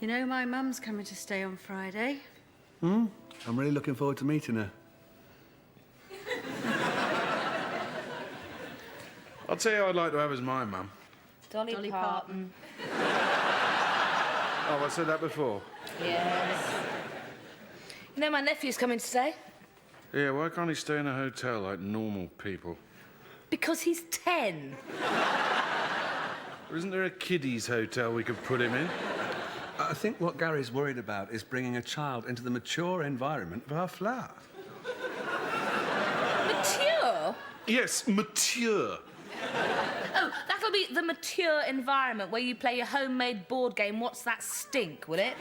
You know, my mum's coming to stay on Friday. I'm really looking forward to meeting her. I'll tell you who I'd like to have as my mum. Dolly Parton. Oh, I said that before. Yes. You know, my nephew's coming to stay. Yeah, why can't he stay in a hotel like normal people? Because he's 10. Isn't there a kiddies hotel we could put him in? I think what Gary's worried about is bringing a child into the mature environment of our flat. Mature? Yes, mature. Oh, that'll be the mature environment where you play your homemade board game, What's That Stink, will it?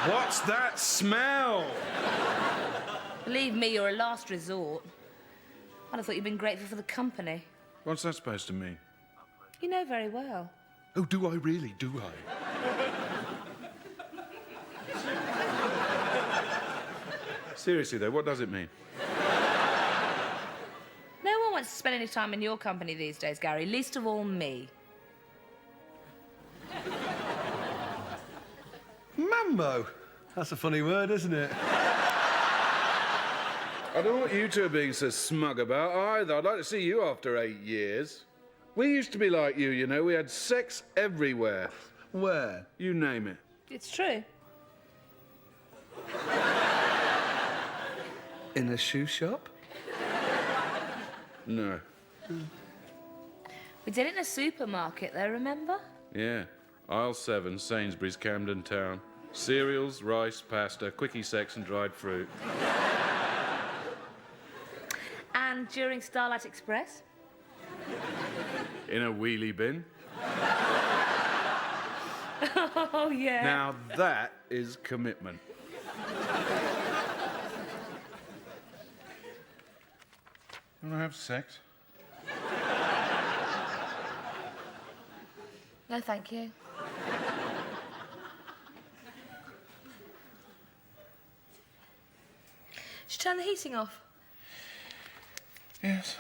What's that smell? Believe me, you're a last resort. I'd have thought you'd been grateful for the company. What's that supposed to mean? You know very well. Oh, do I really? Do I? Seriously, though, what does it mean? No one wants to spend any time in your company these days, Gary, least of all me. Mambo! That's a funny word, isn't it? I don't know what you two are being so smug about either. I'd like to see you after 8 years. We used to be like you know. We had sex everywhere. Where? You name it. It's true. In a shoe shop? No. We did it in a supermarket, though, remember? Yeah. Aisle 7, Sainsbury's, Camden Town. Cereals, rice, pasta, quickie sex and dried fruit. And during Starlight Express? In a wheelie bin. Oh, yeah. Now that is commitment. Want to have sex? No, thank you. Should turn the heating off. Yes.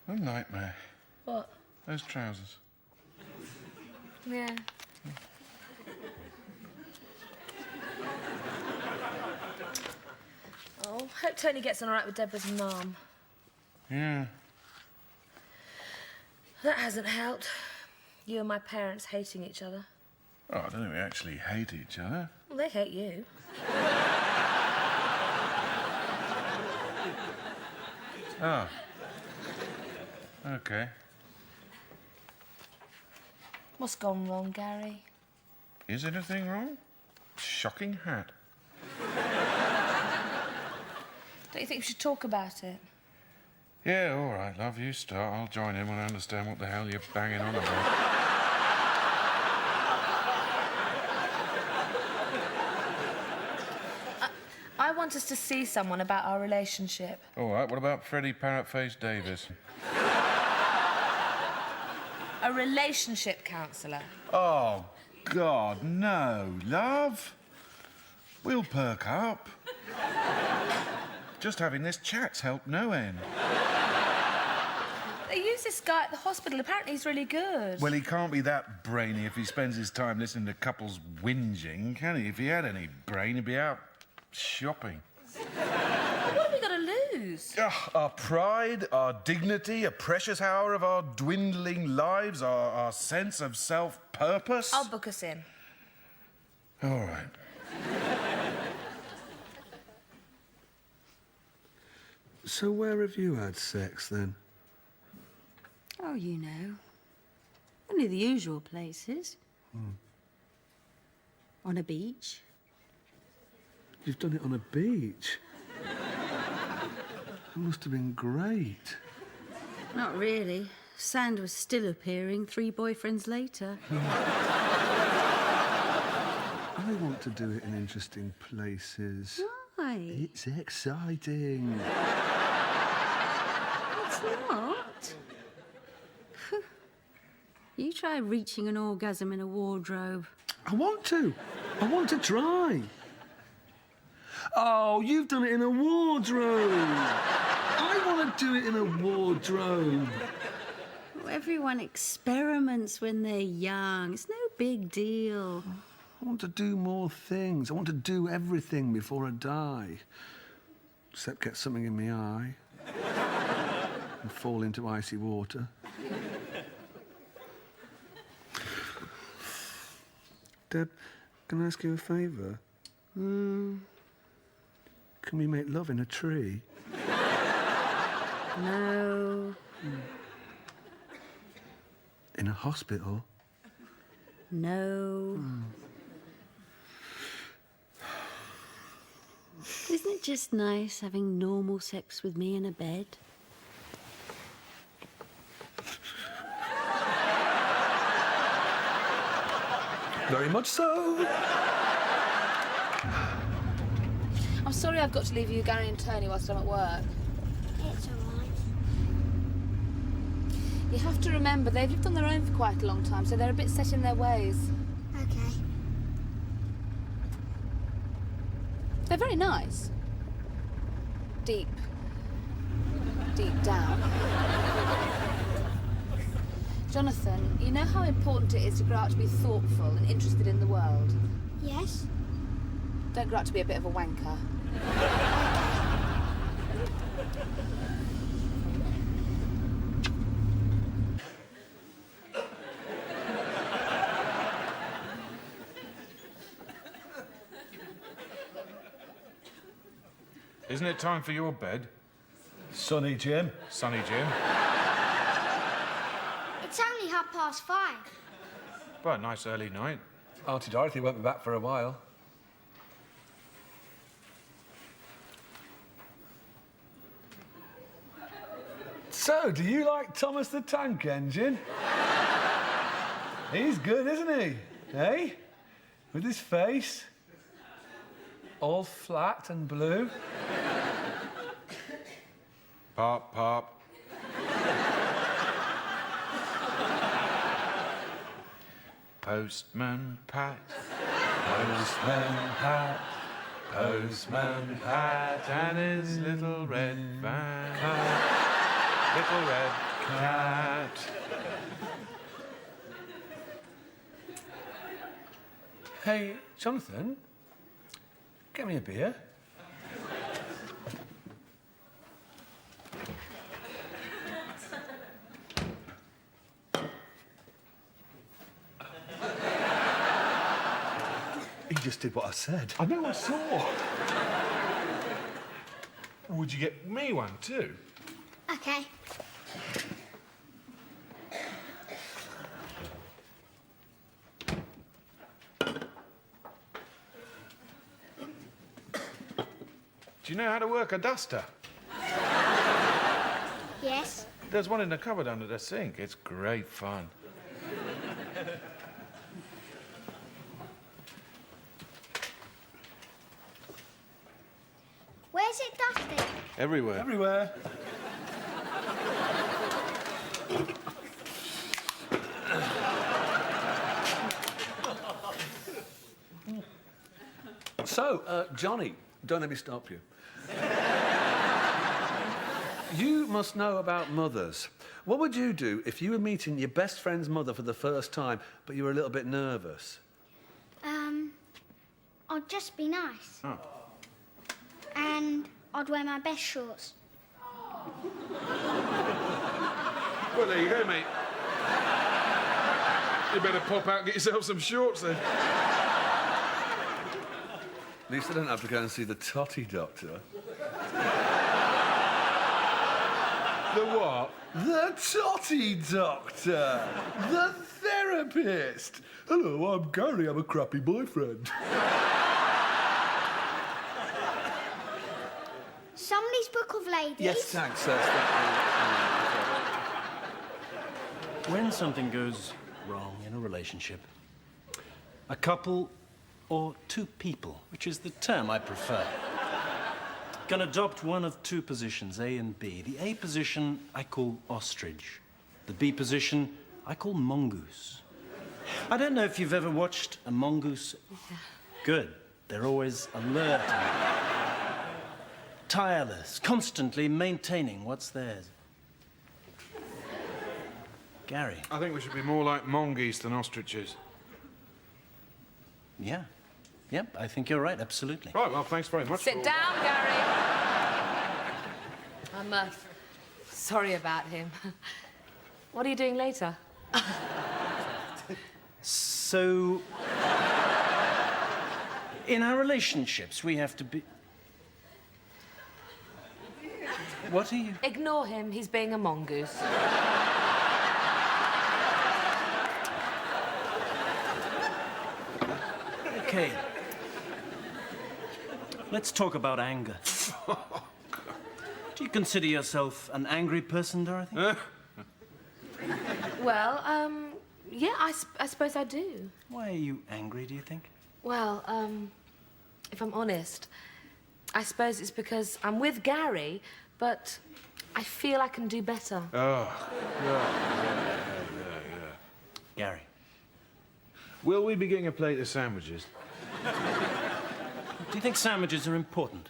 A nightmare. What? Those trousers. Yeah. Oh, hope Tony gets on all right with Deborah's mum. Yeah. That hasn't helped. You and my parents hating each other. Oh, I don't think we actually hate each other. Well, they hate you. Oh. Okay. What's gone wrong, Gary? Is anything wrong? Shocking hat. Don't you think we should talk about it? Yeah, all right, love, you start. I'll join in when I understand what the hell you're banging on about. I want us to see someone about our relationship. All right, what about Freddie Parrotface Davis? A relationship counsellor. Oh, God, no, love. We'll perk up. Just having this chat's helped no end. They use this guy at the hospital. Apparently he's really good. Well, he can't be that brainy if he spends his time listening to couples whinging, can he? If he had any brain, he'd be out shopping. What have we got to lose? Our pride, our dignity, a precious hour of our dwindling lives, our sense of self-purpose. I'll book us in. All right. So where have you had sex, then? Oh, you know. Only the usual places. On a beach. You've done it on a beach. It must have been great. Not really. Sand was still appearing 3 boyfriends later. I want to do it in interesting places. Why? It's exciting. It's not. You try reaching an orgasm in a wardrobe. I want to. I want to try. Oh, you've done it in a wardrobe. I want to do it in a wardrobe. everyone experiments when they're young. It's no big deal. I want to do more things. I want to do everything before I die. Except get something in my eye and fall into icy water. Deb, can I ask you a favour? Can we make love in a tree? No. In a hospital? No. Isn't it just nice having normal sex with me in a bed? Very much so. I'm sorry I've got to leave you, Gary and Tony, whilst I'm at work. It's all right. You have to remember, they've lived on their own for quite a long time, so they're a bit set in their ways. Okay. They're very nice. Deep down. Jonathan, you know how important it is to grow up to be thoughtful and interested in the world? Yes? Don't grow up to be a bit of a wanker. Isn't it time for your bed, Sonny Jim. Sonny Jim? It's only 5:30. Well, nice early night. Auntie Dorothy won't be back for a while. So, do you like Thomas the Tank Engine? He's good, isn't he? Eh? With his face all flat and blue. Pop, pop. Postman Pat, Postman Pat, Postman Pat, and his little red van. Little red cat. Hey, Jonathan, get me a beer. He just did what I said. I know, I saw. Would you get me one too? Okay. Do you know how to work a duster? Yes? There's one in the cupboard under the sink. It's great fun. Where's it dusted? Everywhere. Everywhere. So, Johnny, don't let me stop you. You must know about mothers. What would you do if you were meeting your best friend's mother for the first time, but you were a little bit nervous? I'd just be nice. Oh. And I'd wear my best shorts. Well, there you go, mate. You better pop out and get yourself some shorts then. At least I don't have to go and see the totty doctor. The what? The totty doctor. The therapist. Hello, I'm Gary. I'm a crappy boyfriend. Somebody's Book of Ladies. Yes, thanks. When something goes wrong in a relationship, a couple or two people, which is the term I prefer, can adopt one of two positions, A and B. The A position I call ostrich. The B position I call mongoose. I don't know if you've ever watched a mongoose. Yeah. Good. They're always alert and tireless, constantly maintaining what's theirs. Gary. I think we should be more like mongoose than ostriches. Yeah. Yep, I think you're right, absolutely. Right, well, thanks very much. Sit down, Gary. I'm sorry about him. What are you doing later? So, in our relationships, we have to be... What are you... Ignore him. He's being a mongoose. Okay. Let's talk about anger. Do you consider yourself an angry person, Dorothy? Well, yeah, I suppose I do. Why are you angry, do you think? Well, if I'm honest, I suppose it's because I'm with Gary, but I feel I can do better. Oh, yeah. Gary. Will we be getting a plate of sandwiches? Do you think sandwiches are important?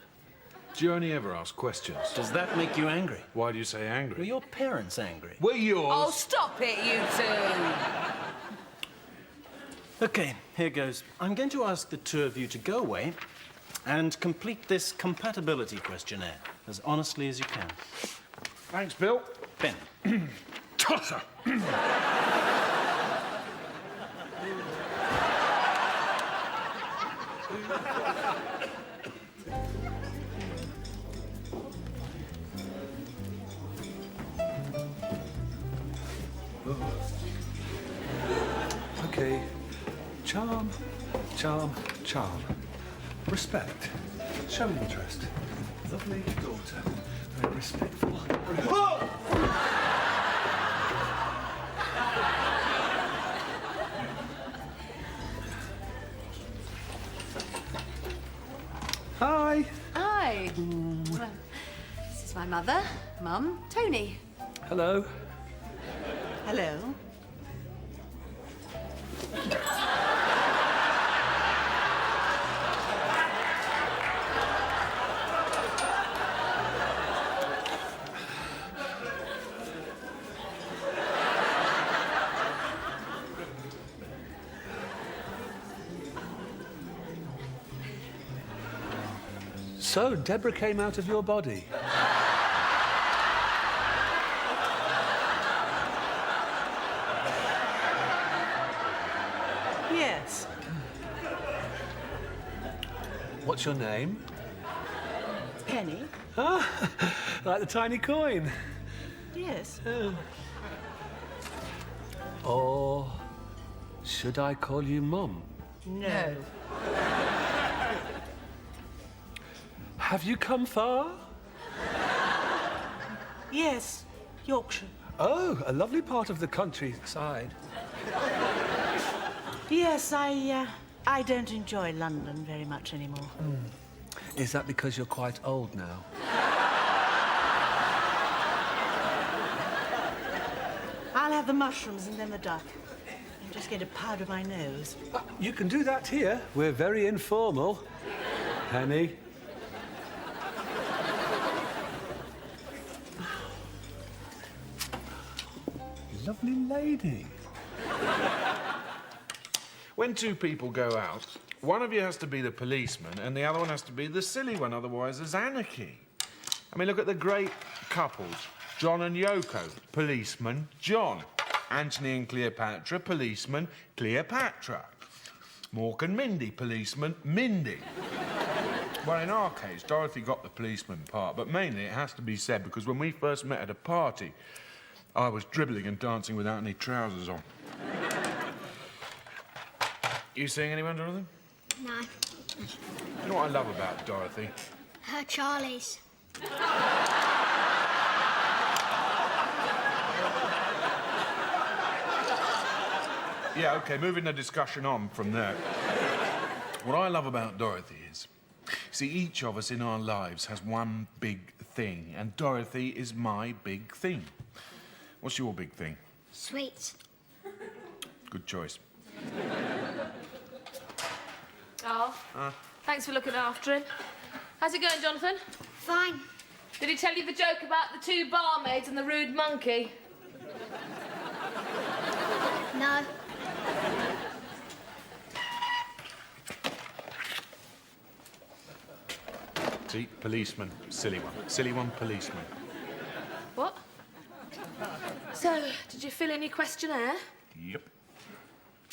Do you only ever ask questions? Does that make you angry? Why do you say Were angry? your parents angry? We're yours. Oh, stop it, you two! Okay, here goes. I'm going to ask the two of you to go away and complete this compatibility questionnaire as honestly as you can. Thanks, Bill. Ben. Tosser. Okay. Charm, charm, charm. Respect. Show interest. Lovely daughter. Very respectful. Hi. Hi. Well, this is my mother, Mum, Tony. Hello. Hello. So, Deborah came out of your body. Yes. What's your name? Penny? Ah, like the tiny coin. Yes. Or should I call you Mum? No. Have you come far? Yes. Yorkshire. Oh, a lovely part of the countryside. Yes, I don't enjoy London very much anymore. Is that because you're quite old now? I'll have the mushrooms and then the duck. I'm just going to powder my nose. You can do that here. We're very informal. Penny. Lovely lady. When two people go out, one of you has to be the policeman and the other one has to be the silly one, otherwise there's anarchy. I mean, look at the great couples. John and Yoko, policeman John. Anthony and Cleopatra, policeman Cleopatra. Mork and Mindy, policeman Mindy. Well, in our case, Dorothy got the policeman part, but mainly it has to be said because when we first met at a party, I was dribbling and dancing without any trousers on. You seeing anyone, Dorothy? No. You know what I love about Dorothy? Her Charlies. Yeah, OK, moving the discussion on from there. What I love about Dorothy is, see, each of us in our lives has one big thing, and Dorothy is my big thing. What's your big thing? Sweets. Good choice. Oh, thanks for looking after him. How's it going, Jonathan? Fine. Did he tell you the joke about the two barmaids and the rude monkey? No. See, policeman, silly one. Silly one, policeman. What? So, did you fill in your questionnaire? Yep.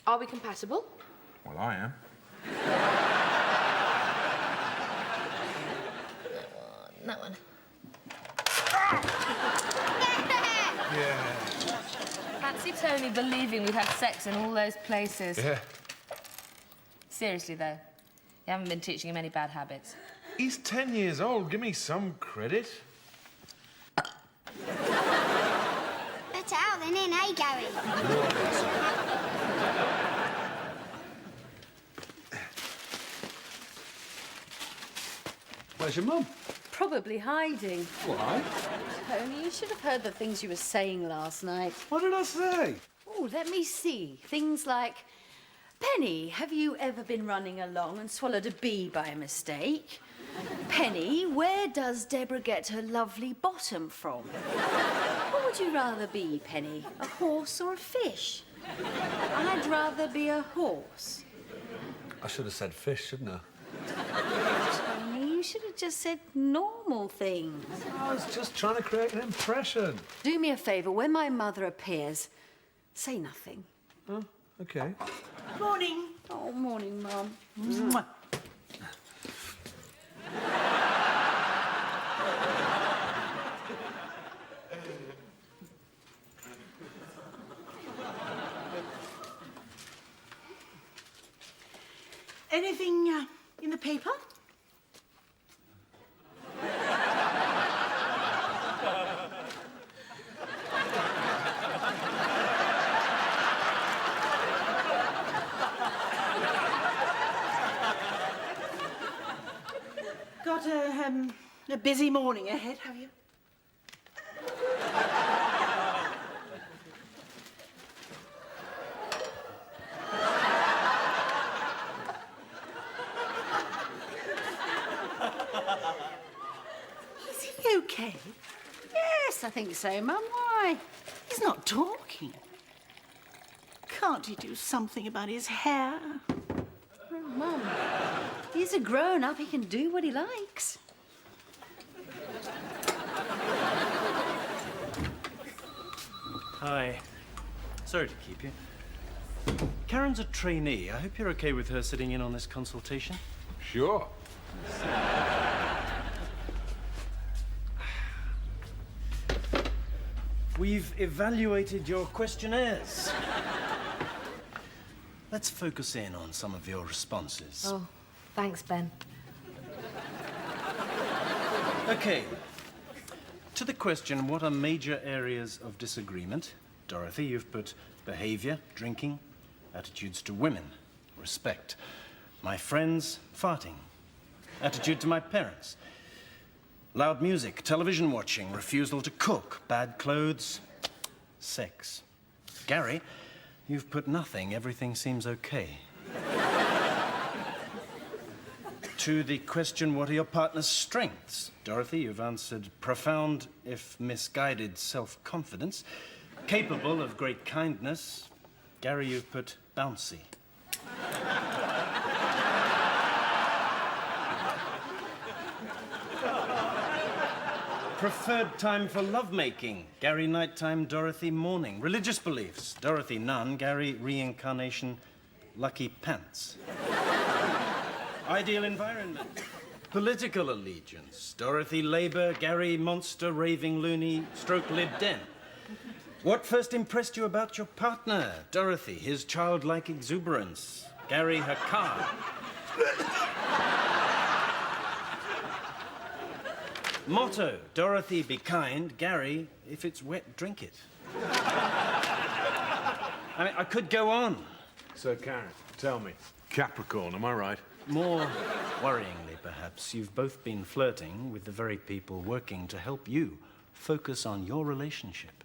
Are we compatible? Well, I am. That one. Yeah. Fancy Tony believing we'd had sex in all those places. Yeah. Seriously, though, you haven't been teaching him any bad habits. He's 10 years old. Give me some credit. Better out than in, eh, Gary? Where's your mum? Probably hiding. Why? Tony, you should have heard the things you were saying last night. What did I say? Oh, let me see. Things like, Penny, have you ever been running along and swallowed a bee by mistake? Penny, where does Deborah get her lovely bottom from? What would you rather be, Penny? A horse or a fish? I'd rather be a horse. I should have said fish, shouldn't I? Tony, you should have just said normal things. I was just trying to create an impression. Do me a favour, when my mother appears, say nothing. Oh, okay. Morning. Oh, morning, Mum. Mwah. Anything in the paper? Got a busy morning ahead, have you? Is he okay? Yes, I think so, Mum. Why? He's not talking. Can't he do something about his hair? Oh, Mum. He's a grown-up. He can do what he likes. Hi. Sorry to keep you. Karen's a trainee. I hope you're okay with her sitting in on this consultation. Sure. We've evaluated your questionnaires. Let's focus in on some of your responses. Oh, thanks, Ben. Okay. To the question, what are major areas of disagreement? Dorothy, you've put behavior, drinking, attitudes to women, respect. My friends, farting. Attitude to my parents. Loud music, television watching, refusal to cook, bad clothes, sex. Gary, you've put nothing, everything seems okay. To the question, what are your partner's strengths? Dorothy, you've answered profound, if misguided, self-confidence, capable of great kindness. Gary, you've put bouncy. Preferred time for lovemaking. Gary, nighttime. Dorothy, morning. Religious beliefs. Dorothy, none. Gary, reincarnation. Lucky pants. Ideal environment. Political allegiance. Dorothy, Labour. Gary, monster, raving loony, stroke Lib Dem. What first impressed you about your partner? Dorothy, his childlike exuberance. Gary, her car. Motto, Dorothy, be kind. Gary, if it's wet, drink it. I mean, I could go on. So, Karen, tell me, Capricorn, am I right? More worryingly, perhaps, you've both been flirting with the very people working to help you focus on your relationship.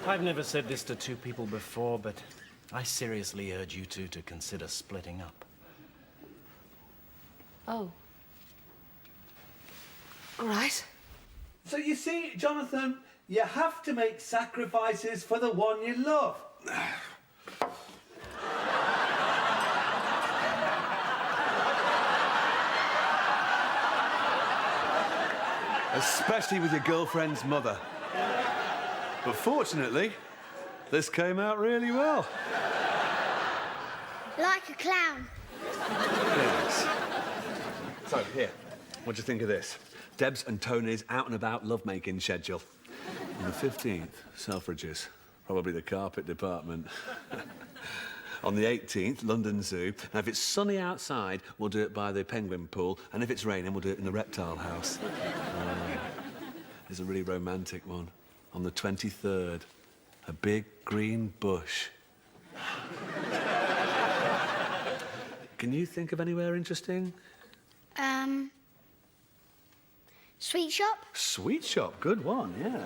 I've never said this to two people before, but I seriously urge you two to consider splitting up. Oh. All right. So you see, Jonathan, you have to make sacrifices for the one you love. Especially with your girlfriend's mother. But fortunately, this came out really well. Like a clown. Yes. So, here, what do you think of this? Deb's and Tony's out and about lovemaking schedule. On the 15th, Selfridges, probably the carpet department. On the 18th, London Zoo. And if it's sunny outside, we'll do it by the penguin pool. And if it's raining, we'll do it in the reptile house. There's a really romantic one. On the 23rd, a big green bush. Can you think of anywhere interesting? Sweet shop? Sweet shop, good one, yeah.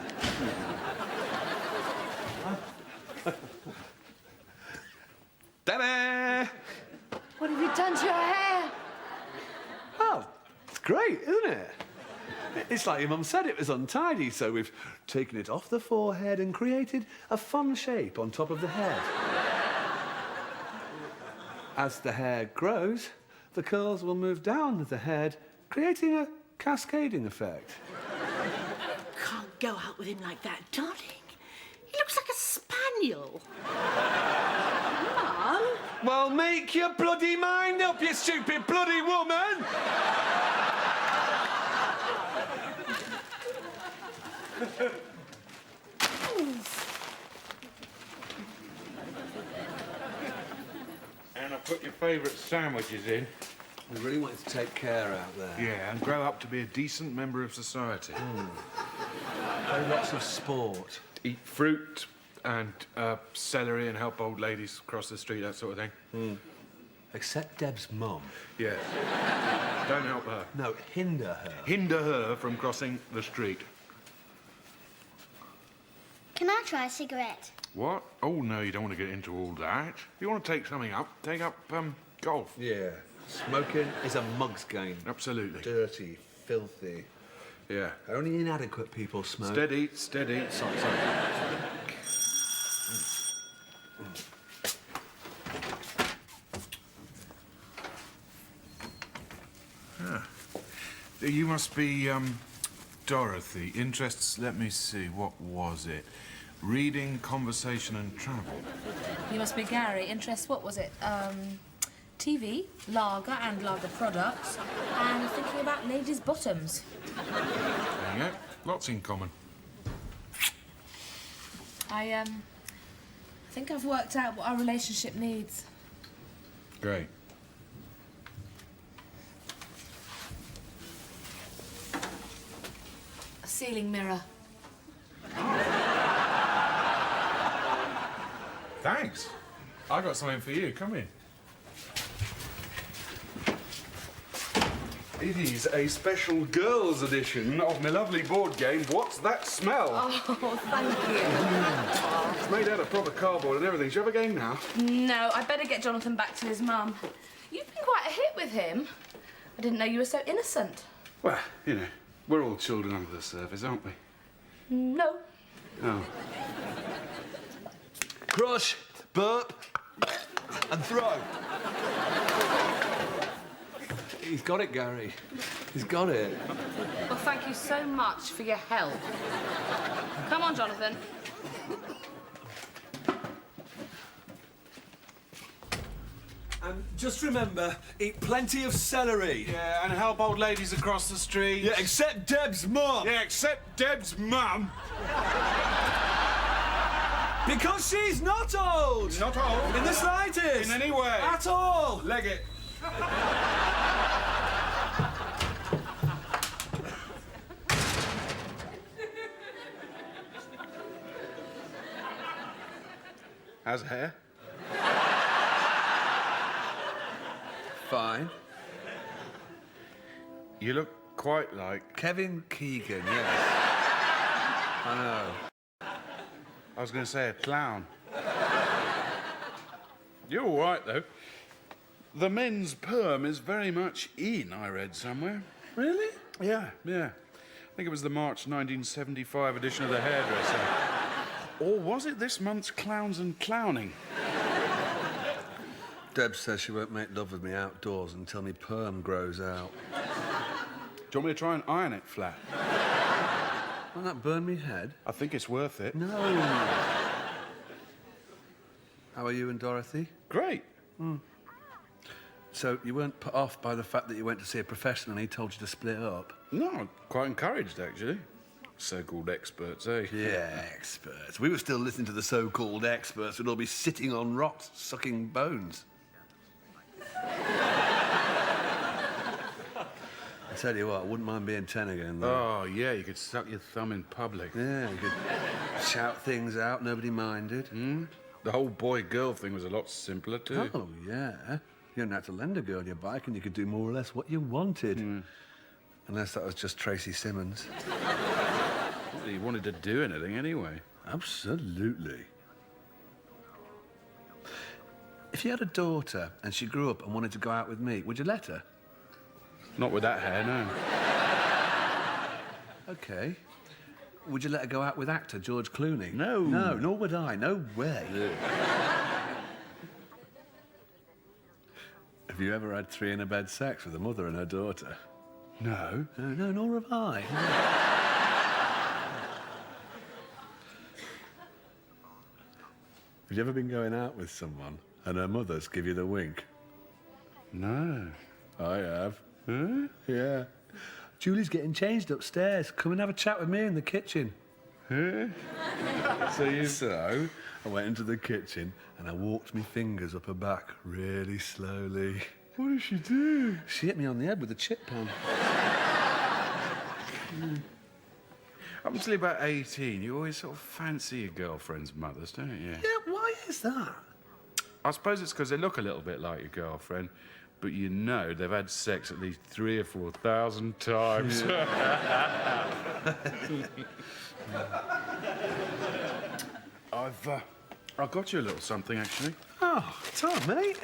Debbie! What have you done to your hair? Oh, it's great, isn't it? It's like your mum said, it was untidy, so we've taken it off the forehead and created a fun shape on top of the head. As the hair grows, the curls will move down the head, creating a cascading effect. Can't go out with him like that, darling. He looks like a spaniel. Mum? Well, make your bloody mind up, you stupid bloody woman! And I put your favourite sandwiches in. We really wanted to take care out there. Yeah, and grow up to be a decent member of society. Play lots of sport. Eat fruit and celery and help old ladies cross the street, that sort of thing. Except Deb's mum. Yeah. Don't help her. No, hinder her. Hinder her from crossing the street. Can I try a cigarette? What? Oh, no, you don't want to get into all that. If you want to take something up, take up golf. Yeah. Smoking is a mug's game. Absolutely. Dirty, filthy. Yeah. Only inadequate people smoke. Steady, steady. Sorry. Ah. You must be, Dorothy. Interests, let me see, what was it? Reading, conversation and travel. You must be Gary. Interest, what was it? TV, lager and lager products, and thinking about ladies' bottoms. There you go. Lots in common. I think I've worked out what our relationship needs. Great. A ceiling mirror. Thanks. I got something for you. Come in. It is a special girls' edition of my lovely board game, What's That Smell? Oh, thank you. It's made out of proper cardboard and everything. Shall we have a game now? No, I better get Jonathan back to his mum. You've been quite a hit with him. I didn't know you were so innocent. Well, you know, we're all children under the surface, aren't we? No. Oh. Crush, burp, and throw. He's got it, Gary. He's got it. Well, thank you so much for your help. Come on, Jonathan. And just remember, eat plenty of celery. Yeah, and help old ladies across the street. Yeah, except Deb's mum. Yeah, except Deb's mum. Because she's not old. Not old. In the slightest. In any way. At all. Leg it. How's hair? Fine. You look quite like... Kevin Keegan, yes. I know. I was going to say a clown. You're all right, though. The men's perm is very much in, I read somewhere. Really? Yeah, yeah. I think it was the March 1975 edition of The Hairdresser. Or was it this month's Clowns and Clowning? Deb says she won't make love with me outdoors until me perm grows out. Do you want me to try and iron it flat? Won't that burn me head? I think it's worth it. No. How are you and Dorothy? Great. So you weren't put off by the fact that you went to see a professional and he told you to split up? No, quite encouraged, actually. So-called experts, eh? Yeah, experts. We were still listening to the so-called experts who'd all be sitting on rocks, sucking bones. I tell you what, I wouldn't mind being 10 again, though. Oh, yeah, you could suck your thumb in public. Yeah, you could shout things out, nobody minded. The whole boy-girl thing was a lot simpler, too. Oh, yeah. You only had to lend a girl your bike and you could do more or less what you wanted. Unless that was just Tracy Simmons. Well, you wanted to do anything anyway. Absolutely. If you had a daughter and she grew up and wanted to go out with me, would you let her? Not with that hair, no. OK. Would you let her go out with actor George Clooney? No. No, nor would I. No way. Have you ever had 3-in-a-bed sex with a mother and her daughter? No. No, nor have I. Have you ever been going out with someone and her mother's give you the wink? No. I have. Huh? Yeah. Julie's getting changed upstairs. Come and have a chat with me in the kitchen. Huh? So I went into the kitchen and I walked my fingers up her back really slowly. What did she do? She hit me on the head with a chip pan. Up until about 18, you always sort of fancy your girlfriend's mothers, don't you? Yeah, why is that? I suppose it's because they look a little bit like your girlfriend, but you know they've had sex at least 3,000 or 4,000 times. I've got you a little something, actually. Oh, Tom, mate.